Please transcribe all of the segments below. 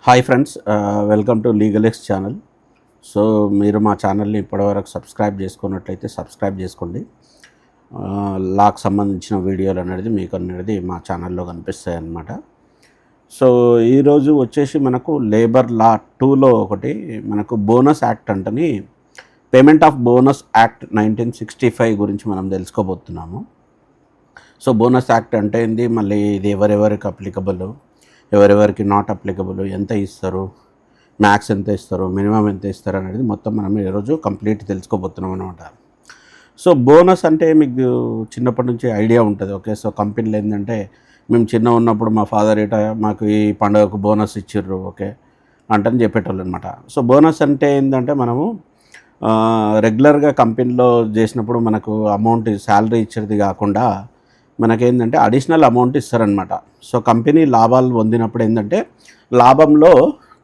Hi friends, welcome to legal X channel. So మీరు మా ఛానల్ని ఇప్పటివరకు సబ్స్క్రైబ్ చేసుకున్నట్లయితే సబ్స్క్రైబ్ చేసుకోండి. లాకు సంబంధించిన వీడియోలు అనేది మీకు అనేది మా ఛానల్లో కనిపిస్తాయి అన్నమాట. సో ఈరోజు వచ్చేసి మనకు లేబర్ లా 2లో ఒకటి మనకు బోనస్ యాక్ట్ అంటని పేమెంట్ ఆఫ్ బోనస్ యాక్ట్ 1965 గురించి మనం తెలుసుకోబోతున్నాము. సో బోనస్ యాక్ట్ అంటే ఏంది, మళ్ళీ ఇది ఎవరెవరికి అప్లికబుల్, ఎవరెవరికి నాట్ అప్లికబుల్, ఎంత ఇస్తారు, మ్యాక్స్ ఎంత ఇస్తారు, మినిమం ఎంత ఇస్తారు అనేది మొత్తం మనం ఈరోజు కంప్లీట్ తెలుసుకోబోతున్నాం అనమాట. సో బోనస్ అంటే మీకు చిన్నప్పటి నుంచి ఐడియా ఉంటుంది. ఓకే, సో కంపెనీలు ఏంటంటే మేము చిన్న ఉన్నప్పుడు మా ఫాదర్ ఇట మాకు ఈ పండుగకు బోనస్ ఇచ్చిర్రు ఓకే అంటని చెప్పేటోళ్ళు అనమాట. సో బోనస్ అంటే ఏంటంటే మనము రెగ్యులర్గా కంపెనీలో చేసినప్పుడు మనకు అమౌంట్ శాలరీ ఇచ్చేది కాకుండా మనకేంటంటే అడిషనల్ అమౌంట్ ఇస్తారనమాట. సో కంపెనీ లాభాలు పొందినప్పుడు ఏంటంటే లాభంలో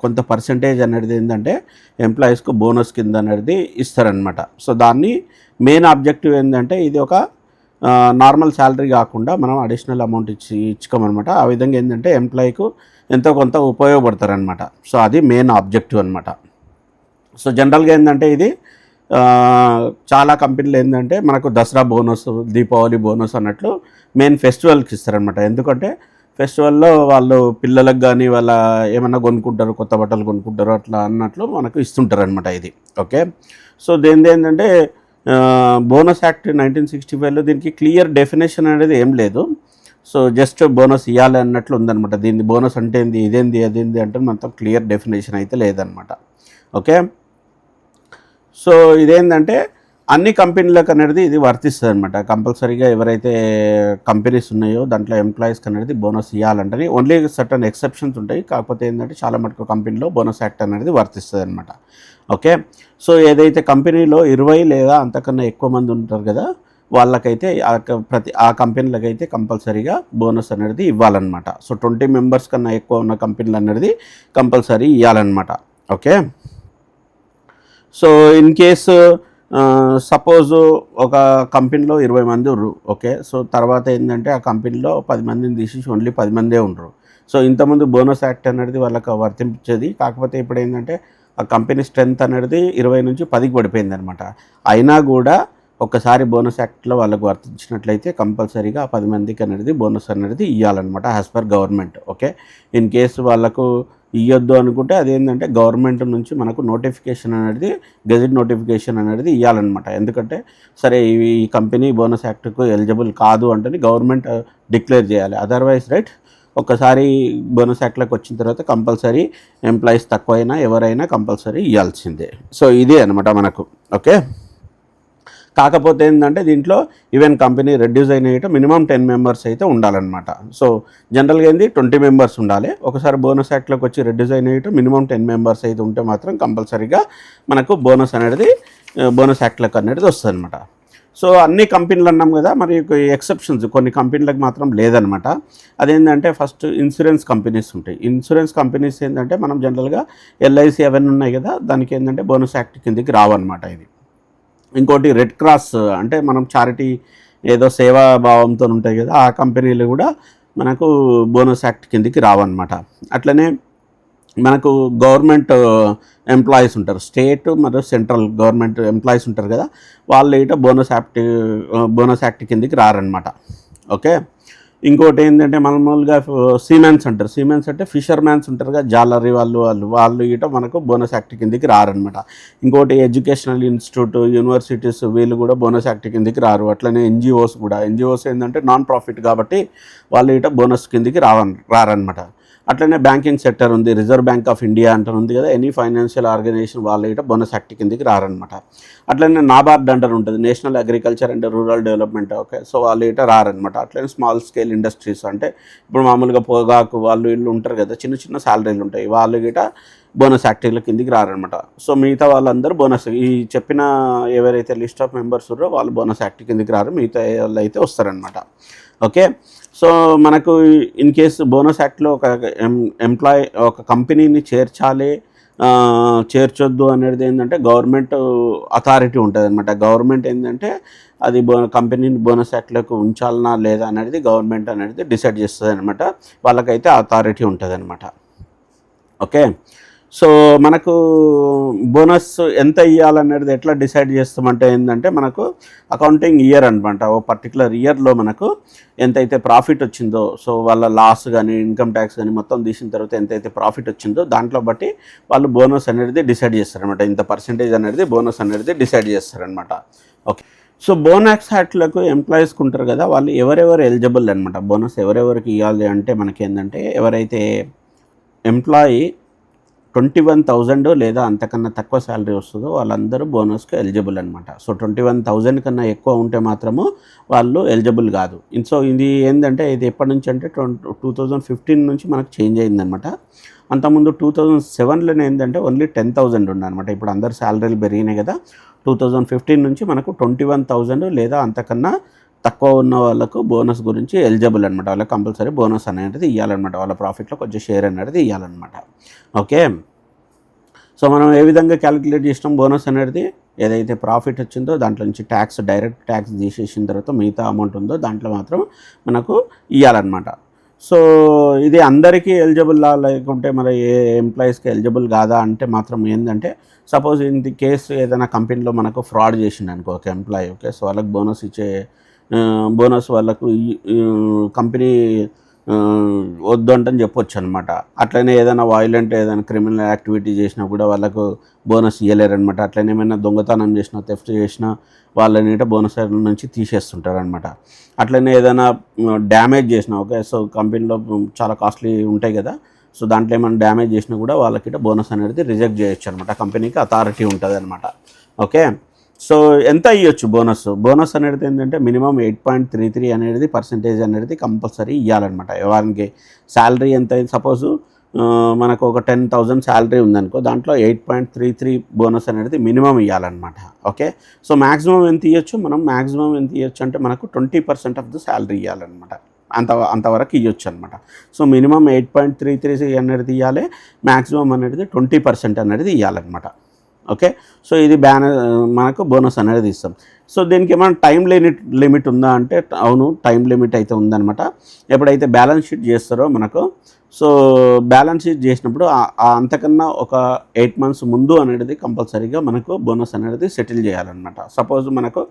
కొంత పర్సంటేజ్ అనేది ఏంటంటే ఎంప్లాయీస్కు బోనస్ కింద అనేది ఇస్తారనమాట. సో దాన్ని మెయిన్ ఆబ్జెక్టివ్ ఏంటంటే ఇది ఒక నార్మల్ శాలరీ కాకుండా మనం అడిషనల్ అమౌంట్ ఇచ్చుకోమన్నమాట. ఆ విధంగా ఏంటంటే ఎంప్లాయీకు ఎంతో కొంత ఉపయోగపడతారనమాట. సో అది మెయిన్ ఆబ్జెక్టివ్ అనమాట. సో జనరల్గా ఏంటంటే ఇది చాలా కంపెనీలు ఏంటంటే మనకు దసరా బోనస్, దీపావళి బోనస్ అన్నట్లు మెయిన్ ఫెస్టివల్కి ఇస్తారనమాట. ఎందుకంటే ఫెస్టివల్లో వాళ్ళు పిల్లలకు కానీ వాళ్ళ ఏమన్నా కొనుక్కుంటారు, కొత్త బట్టలు కొనుక్కుంటారు అట్లా అన్నట్లు మనకు ఇస్తుంటారు అనమాట ఇది. ఓకే, సో దీనిది ఏంటంటే బోనస్ యాక్ట్ 1965లో దీనికి క్లియర్ డెఫినేషన్ అనేది ఏం లేదు. సో జస్ట్ బోనస్ ఇవ్వాలి అన్నట్లు ఉందన్నమాట. దీన్ని బోనస్ అంటే ఏంది, ఇదేంది, అదేంది అంటే మొత్తం క్లియర్ డెఫినేషన్ అయితే లేదనమాట. ఓకే, సో ఇదేంటంటే అన్ని కంపెనీలకు అనేది ఇది వర్తిస్తుంది అనమాట. కంపల్సరీగా ఎవరైతే కంపెనీస్ ఉన్నాయో దాంట్లో ఎంప్లాయీస్కి అనేది బోనస్ ఇవ్వాలంటే ఓన్లీ సర్టన్ ఎక్సెప్షన్స్ ఉంటాయి. కాకపోతే ఏంటంటే చాలా మటుకు కంపెనీలో బోనస్ యాక్ట్ అనేది వర్తిస్తుంది అనమాట. ఓకే, సో ఏదైతే కంపెనీలో 20 లేదా అంతకన్నా ఎక్కువ మంది ఉంటారు కదా వాళ్ళకైతే ఆ కంపెనీలకైతే కంపల్సరీగా బోనస్ అనేది ఇవ్వాలన్నమాట. సో 20 మెంబర్స్ కన్నా ఎక్కువ ఉన్న కంపెనీలు అనేది కంపల్సరీ ఇవ్వాలన్నమాట. Okay, so in case suppose ఒక కంపెనీలో 20 మంది ఉన్నారు. ఓకే, సో తర్వాత ఏంటంటే ఆ కంపెనీలో 10 మందిని తీసేసి ఓన్లీ 10 మందే ఉండరు. సో ఇంతకుముందు బోనస్ యాక్ట్ అనేది వాళ్ళకి వర్తించేది. కాకపోతే ఇప్పుడు ఏంటంటే ఆ కంపెనీ స్ట్రెంత్ అనేది 20 నుంచి 10కి పడిపోయింది అనమాట. అయినా కూడా ఒక్కసారి బోనస్ యాక్ట్లో వాళ్ళకు వర్తించినట్లయితే కంపల్సరీగా ఆ 10 మందికి అనేది బోనస్ అనేది ఇవ్వాలన్నమాట as per government. Okay, in case వాళ్ళకు ఇవ్వద్దు అనుకుంటే అదేంటంటే గవర్నమెంట్ నుంచి మనకు నోటిఫికేషన్ అనేది, గెజెట్ నోటిఫికేషన్ అనేది ఇవ్వాలన్నమాట. ఎందుకంటే సరే ఈ కంపెనీ బోనస్ యాక్ట్కు ఎలిజిబుల్ కాదు అంటే గవర్నమెంట్ డిక్లేర్ చేయాలి. అదర్వైజ్ రైట్ ఒక్కసారి బోనస్ యాక్ట్లోకి వచ్చిన తర్వాత కంపల్సరీ ఎంప్లాయీస్ తక్కువైనా ఎవరైనా కంపల్సరీ ఇవ్వాల్సిందే. సో ఇదే అనమాట మనకు. ఓకే, కాకపోతే ఏంటంటే దీంట్లో ఈవెన్ కంపెనీ రెడ్యూస్ అయిన మినిమం 10 మెంబర్స్ అయితే ఉండాలన్నమాట. సో జనరల్గా ఏంది 20 మెంబర్స్ ఉండాలి. ఒకసారి బోనస్ యాక్ట్లోకి వచ్చి రెడ్యూస్ అయిన మినిమం 10 మెంబర్స్ అయితే ఉంటే మాత్రం కంపల్సరీగా మనకు బోనస్ అనేది బోనస్ యాక్ట్లోకి అనేది వస్తుంది అనమాట. సో అన్ని కంపెనీలు అన్నాం కదా, మరి ఎక్సెప్షన్స్ కొన్ని కంపెనీలకు మాత్రం లేదనమాట. అదేంటంటే ఫస్ట్ ఇన్సూరెన్స్ కంపెనీస్ ఉంటాయి. ఇన్సూరెన్స్ కంపెనీస్ ఏంటంటే మనం జనరల్గా ఎల్ఐసి అవన్నీ ఉన్నాయి కదా, దానికి ఏంటంటే బోనస్ యాక్ట్ కిందకి రావన్నమాట ఇది. ఇంకోటి రెడ్ క్రాస్ అంటే మనం చారిటీ ఏదో సేవా భావంతో ఉంటాయి కదా, ఆ కంపెనీలు కూడా మనకు బోనస్ యాక్ట్ కిందకి రావన్నమాట. అట్లనే మనకు గవర్నమెంట్ ఎంప్లాయీస్ ఉంటారు, స్టేట్ మరియు సెంట్రల్ గవర్నమెంట్ ఎంప్లాయీస్ ఉంటారు కదా, వాళ్ళు ఇట బోనస్ యాక్ట్ కిందకి రారనమాట. ఓకే, ఇంకోటి ఏంటంటే మామూలుగా సీమెన్స్ అంటారు. సీమెన్స్ అంటే ఫిషర్ మ్యాన్స్ ఉంటారు కదా, జాలరీ వాళ్ళు ఇట మనకు బోనస్ యాక్ట్ కిందకి రారనమాట. ఇంకోటి ఎడ్యుకేషనల్ ఇన్స్టిట్యూట్, యూనివర్సిటీస్ వీళ్ళు కూడా బోనస్ యాక్ట్ కిందకి రారు. అట్లనే ఎన్జిఓస్ కూడా, ఎన్జిఓస్ ఏంటంటే నాన్ ప్రాఫిట్ కాబట్టి వాళ్ళు ఇట బోనస్ కిందకి రారనమాట. అట్లనే బ్యాంకింగ్ సెక్టర్ ఉంది, రిజర్వ్ బ్యాంక్ ఆఫ్ ఇండియా అంటే ఉంది కదా, ఎనీ ఫైనాన్షియల్ ఆర్గనైజేషన్ వాళ్ళు ఇట బోనస్ యాక్ట్ కిందకి రారనమాట. అట్లనే నాబార్డ్ అంటారు ఉంటుంది, national agriculture and rural development. Okay, so వాళ్ళు ఇట రారనమాట. అట్లనే స్మాల్ స్కేల్ ఇండస్ట్రీస్ అంటే ఇప్పుడు మామూలుగా పొగాకు వాళ్ళు వీళ్ళు ఉంటారు కదా, చిన్న చిన్న శాలరీలు ఉంటాయి, వాళ్ళు గిట బోనస్ యాక్టివ్ల కిందికి రారనమాట. సో మిగతా వాళ్ళందరూ బోనస్, ఈ చెప్పిన ఎవరైతే లిస్ట్ ఆఫ్ మెంబర్స్ ఉన్నారో వాళ్ళు బోనస్ యాక్ట్ కిందికి రారు, మిగతా వాళ్ళు అయితే వస్తారనమాట. ఓకే, సో మనకు ఇన్ కేసు బోనస్ యాక్ట్లో ఒక ఎంప్లాయీ ఒక కంపెనీని చేర్చాలి చేర్చొద్దు అనేది ఏంటంటే గవర్నమెంట్ అథారిటీ ఉంటుంది అనమాట. గవర్నమెంట్ ఏంటంటే అది కంపెనీని బోనస్ యాక్ట్లోకి ఉంచాలనా లేదా అనేది గవర్నమెంట్ అనేది డిసైడ్ చేస్తుంది అనమాట. వాళ్ళకైతే అథారిటీ ఉంటుంది అనమాట. ఓకే. సో మనకు బోనస్ ఎంత ఇవ్వాలనేది ఎట్లా డిసైడ్ చేస్తామంటే ఏంటంటే మనకు అకౌంటింగ్ ఇయర్ అనమాట. ఓ పర్టికులర్ ఇయర్లో మనకు ఎంతైతే ప్రాఫిట్ వచ్చిందో, సో వాళ్ళ లాస్ కానీ ఇన్కమ్ ట్యాక్స్ కానీ మొత్తం తీసిన తర్వాత ఎంతైతే ప్రాఫిట్ వచ్చిందో దాంట్లో బట్టి వాళ్ళు బోనస్ అనేది డిసైడ్ చేస్తారనమాట. ఇంత పర్సెంటేజ్ అనేది బోనస్ అనేది డిసైడ్ చేస్తారనమాట. ఓకే. సో బోనస్ యాక్ట్లకు ఎంప్లాయీస్కి ఉంటారు కదా, వాళ్ళు ఎవరెవరు ఎలిజిబుల్ అనమాట. బోనస్ ఎవరెవరికి ఇవ్వాలి అంటే మనకి ఏంటంటే ఎవరైతే ఎంప్లాయీ 21,000 లేదా అంతకన్నా తక్కువ శాలరీ వస్తుందో వాళ్ళందరూ బోనస్కి ఎలిజిబుల్ అనమాట. సో 21,000 కన్నా ఎక్కువ ఉంటే మాత్రము వాళ్ళు ఎలిజిబుల్ కాదు. సో ఇది ఏంటంటే ఇది ఎప్పటి నుంచి అంటే 2015 నుంచి మనకు చేంజ్ అయిందనమాట. అంతకుముందు 2007లోనే ఏంటంటే ఓన్లీ 10,000 ఉండనమాట. ఇప్పుడు అందరు శాలరీలు పెరిగినాయి కదా. 2015 నుంచి మనకు 21,000 లేదా అంతకన్నా తక్కువ ఉన్న వాళ్ళకు బోనస్ గురించి ఎలిజిబుల్ అనమాట. వాళ్ళకి కంపల్సరీ బోనస్ అనేది ఇవ్వాలన్నమాట. వాళ్ళ ప్రాఫిట్లో కొంచెం షేర్ అనేది ఇవ్వాలన్నమాట. ఓకే. సో మనం ఏ విధంగా క్యాలిక్యులేట్ చేసినాం బోనస్ అనేది, ఏదైతే ప్రాఫిట్ వచ్చిందో దాంట్లో నుంచి ట్యాక్స్, డైరెక్ట్ ట్యాక్స్ తీసేసిన తర్వాత మిగతా అమౌంట్ ఉందో దాంట్లో మాత్రం మనకు ఇవ్వాలన్నమాట. సో ఇది అందరికీ ఎలిజిబుల్లా లేకుంటే మరి ఏ ఎంప్లాయీస్కి ఎలిజిబుల్ కాదా అంటే మాత్రం ఏంటంటే, సపోజ్ ఇన్ ది కేసు ఏదైనా కంపెనీలో మనకు ఫ్రాడ్ చేసిండు అనుకో ఒక ఎంప్లాయీ. ఓకే. సో వాళ్ళకి బోనస్ వాళ్ళకు కంపెనీ వద్దు అంటని చెప్పొచ్చు అనమాట. అట్లనే ఏదైనా వైలెంట్ ఏదైనా క్రిమినల్ యాక్టివిటీ చేసినా కూడా వాళ్ళకు బోనస్ ఇవ్వలేరనమాట. అట్లనే ఏమైనా దొంగతనం చేసినా, థెఫ్ట్ చేసినా వాళ్ళని బోనస్ నుంచి తీసేస్తుంటారనమాట. అట్లనే ఏదైనా డ్యామేజ్ చేసినా, ఓకే, సో కంపెనీలో చాలా కాస్ట్లీ ఉంటాయి కదా, సో దాంట్లో ఏమైనా డ్యామేజ్ చేసినా కూడా వాళ్ళకి బోనస్ అనేది రిజెక్ట్ చేయొచ్చు అనమాట. కంపెనీకి అథారిటీ ఉంటుంది అనమాట. ఓకే. సో ఎంత ఇవ్వచ్చు బోనస్ అనేది ఏంటంటే మినిమం 8.33 అనేది పర్సెంటేజ్ అనేది కంపల్సరీ ఇవ్వాలన్నమాట. వారికి శాలరీ ఎంత అయింది, సపోజు మనకు ఒక 10,000 శాలరీ ఉందనుకో, దాంట్లో 8.33 బోనస్ అనేది మినిమం ఇవ్వాలన్నమాట. ఓకే. సో మ్యాక్సిమం ఎంత ఇవ్వచ్చు, మ్యాక్సిమం ఎంత ఇవ్వచ్చు అంటే మనకు 20% ఆఫ్ ద శాలరీ ఇవ్వాలన్నమాట. అంతవరకు ఇవ్వచ్చు అనమాట. సో మినిమం 8.33 అనేది ఇవ్వాలి, మ్యాక్సిమం అనేది 20% అనేది ఇవ్వాలన్నమాట. ఓకే. సో ఇది మనకు బోనస్ అనేది ఇస్తాం. సో దీనికి ఏమైనా టైం లిమిట్ ఉందా అంటే అవును, టైం లిమిట్ అయితే ఉందన్నమాట. ఎప్పుడైతే బ్యాలెన్స్ షీట్ చేస్తారో మనకు, సో బ్యాలెన్స్ షీట్ చేసినప్పుడు అంతకన్నా ఒక 8 months ముందు అనేది కంపల్సరీగా మనకు బోనస్ అనేది సెటిల్ చేయాలన్నమాట. సపోజ్ మనకు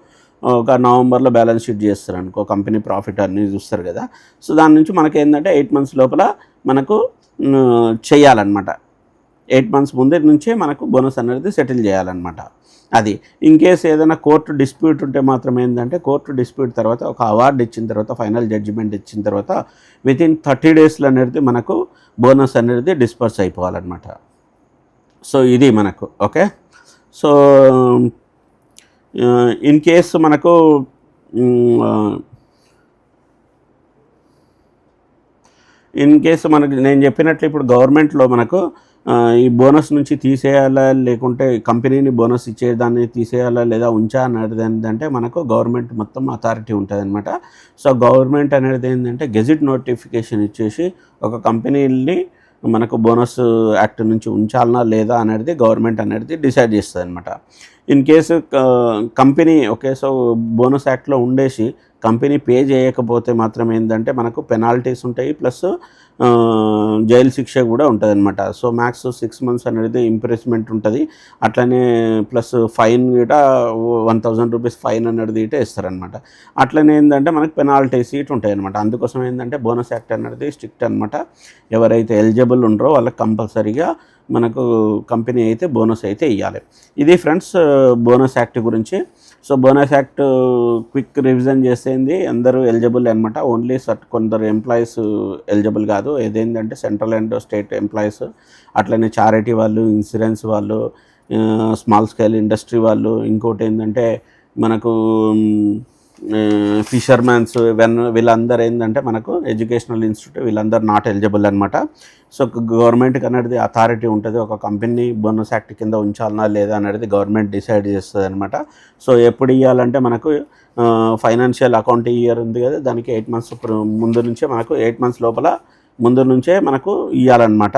ఒక నవంబర్లో బ్యాలెన్స్ షీట్ చేస్తారు అనుకో, కంపెనీ ప్రాఫిట్ అన్నీ చూస్తారు కదా, సో దాని నుంచి మనకి ఏంటంటే 8 months లోపల మనకు చేయాలన్నమాట. 8 months ముందే నుంచే మనకు బోనస్ అనేది సెటిల్ చేయాలన్నమాట. అది ఇన్ కేస్ ఏదైనా కోర్టు డిస్ప్యూట్ ఉంటే మాత్రం ఏంటంటే, కోర్టు డిస్ప్యూట్ తర్వాత ఒక అవార్డు ఇచ్చిన తర్వాత, ఫైనల్ జడ్జిమెంట్ ఇచ్చిన తర్వాత వితిన్ 30 days అనేది మనకు బోనస్ అనేది డిస్పర్స్ అయిపోవాలన్నమాట. సో ఇది మనకు ఓకే. సో ఇన్ కేస్ మనకు నేను చెప్పినట్లు ఇప్పుడు గవర్నమెంట్లో మనకు ఈ బోనస్ నుంచి తీసేయాలా లేకుంటే కంపెనీని బోనస్ ఇచ్చేదాన్ని తీసేయాలా లేదా ఉంచా అనేది ఏంటంటే మనకు గవర్నమెంట్ మొత్తం అథారిటీ ఉంటుంది అనమాట. సో గవర్నమెంట్ అనేది ఏంటంటే గెజిట్ నోటిఫికేషన్ ఇచ్చేసి ఒక కంపెనీని మనకు బోనస్ యాక్ట్ నుంచి ఉంచాలనా లేదా అనేది గవర్నమెంట్ అనేది డిసైడ్ చేస్తుంది అనమాట. In case company okay, so bonus యాక్ట్లో ఉండేసి కంపెనీ పే చేయకపోతే మాత్రం ఏంటంటే మనకు పెనాల్టీస్ ఉంటాయి, ప్లస్ జైలు శిక్ష కూడా ఉంటుంది అనమాట. సో మ్యాక్స్ 6 months అనేది ఇంప్రెస్మెంట్ ఉంటుంది. అట్లనే ప్లస్ ఫైన్ కూడా 1,000 rupees ఫైన్ అనేది ఇటే ఇస్తారనమాట. అట్లనే ఏంటంటే మనకు పెనాల్టీస్ ఇటు ఉంటాయి అనమాట. అందుకోసం ఏంటంటే బోనస్ యాక్ట్ అనేది స్ట్రిక్ట్ అనమాట. ఎవరైతే ఎలిజిబుల్ ఉండరో వాళ్ళకి కంపల్సరీగా మనకు కంపెనీ అయితే బోనస్ అయితే ఇవ్వాలి. ఇది ఫ్రెండ్స్ బోనస్ యాక్ట్ గురించి. So bonus act quick revision చేసేది అందరూ ఎలిజిబుల్ అనమాట. ఓన్లీ కొందరు ఎంప్లాయీస్ ఎలిజిబుల్ కాదు. ఏదేంటంటే సెంట్రల్ అండ్ స్టేట్ ఎంప్లాయీస్, అట్లనే చారిటీ వాళ్ళు, ఇన్సూరెన్స్ వాళ్ళు, స్మాల్ స్కేల్ ఇండస్ట్రీ వాళ్ళు, ఇంకోటి ఏంటంటే మనకు ఫిషర్మ్యాన్స్, వీళ్ళందరూ ఏంటంటే మనకు ఎడ్యుకేషనల్ ఇన్స్టిట్యూట్, వీళ్ళందరూ నాట్ ఎలిజిబుల్ అనమాట. సో గవర్నమెంట్కి అనేది అథారిటీ ఉంటుంది. ఒక కంపెనీ బోనస్ యాక్ట్ కింద ఉంచాలన్నా లేదా అనేది గవర్నమెంట్ డిసైడ్ చేస్తుంది అనమాట. సో ఎప్పుడు ఇవ్వాలంటే మనకు ఫైనాన్షియల్ అకౌంట్ ఇయర్ ఉంది కదా, దానికి 8 months ముందు నుంచే మనకు 8 months లోపల ముందు నుంచే మనకు ఇవ్వాలన్నమాట.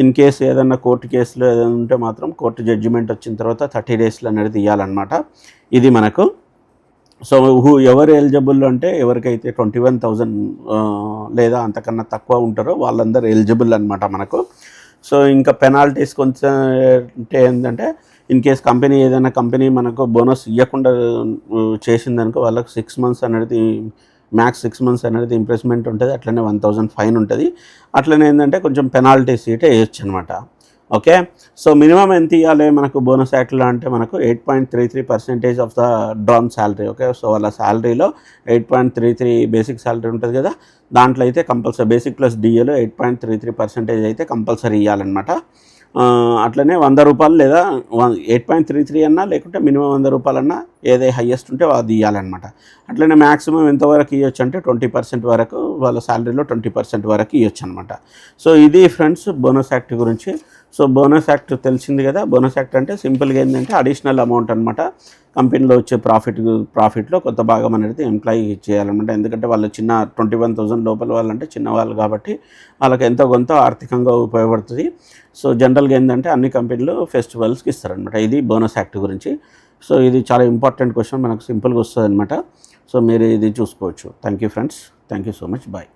ఇన్ కేసు ఏదన్నా కోర్టు కేసులో ఏదైనా ఉంటే మాత్రం కోర్టు జడ్జిమెంట్ వచ్చిన తర్వాత 30 days అనేది ఇవ్వాలన్నమాట. ఇది మనకు. సో ఎవరు ఎలిజిబుల్ అంటే ఎవరికైతే 21,000 లేదా అంతకన్నా తక్కువ ఉంటారో వాళ్ళందరూ ఎలిజిబుల్ అనమాట మనకు. సో ఇంకా పెనాల్టీస్ కొంచెం అంటే ఏంటంటే ఇన్ కేస్ ఏదైనా కంపెనీ మనకు బోనస్ ఇవ్వకుండా చేసిందనుకో వాళ్ళకి 6 మంత్స్ అనేది మ్యాక్స్ 6 మంత్స్ అనేది ఇంప్రెస్మెంట్ ఉంటుంది, అట్లనే 1000 ఫైన్ ఉంటుంది, అట్లనే ఏంటంటే కొంచెం పెనాల్టీస్ ఇటే వేయచ్చు అనమాట. ఓకే, సో మినిమం ఎంత ఇవ్వాలి మనకు బోనస్ యాక్ట్లో అంటే మనకు 8.33% of the drawn salary. Okay, so వాళ్ళ శాలరీలో 8.33 బేసిక్ శాలరీ ఉంటుంది కదా, దాంట్లో అయితే కంపల్సరీ బేసిక్ ప్లస్ డిఏలో 8.33% అయితే కంపల్సరీ ఇవ్వాలన్నమాట. అట్లనే 100 రూపాయలు లేదా 8.33 అన్నా లేకుంటే మినిమం 100 రూపాయలన్నా ఏదే హయ్యెస్ట్ ఉంటే అది ఇవ్వాలన్నమాట. అట్లనే మ్యాక్సిమం ఎంతవరకు ఇవ్వచ్చు అంటే 20% వరకు వాళ్ళ శాలరీలో 20% వరకు ఇవ్వచ్చు అనమాట. సో ఇది ఫ్రెండ్స్ బోనస్ యాక్ట్ గురించి. సో బోనస్ యాక్ట్ తెలిసింది కదా. బోనస్ యాక్ట్ అంటే సింపుల్గా ఏంటంటే అడిషనల్ అమౌంట్ అనమాట. కంపెనీలో వచ్చే ప్రాఫిట్లో కొంత భాగం అనేది ఎంప్లాయీ చేయాలన్నమాట. ఎందుకంటే వాళ్ళు 21,000 లోపల వాళ్ళంటే చిన్నవాళ్ళు కాబట్టి వాళ్ళకి ఎంతో కొంత ఆర్థికంగా ఉపయోగపడుతుంది. సో జనరల్గా ఏంటంటే అన్ని కంపెనీలు ఫెస్టివల్స్కి ఇస్తారనమాట. ఇది బోనస్ యాక్ట్ గురించి. సో ఇది చాలా ఇంపార్టెంట్ క్వశ్చన్, మనకు సింపుల్గా వస్తుంది అనమాట. సో మీరు ఇది చూసుకోవచ్చు. Thank you friends, thank you so much, bye.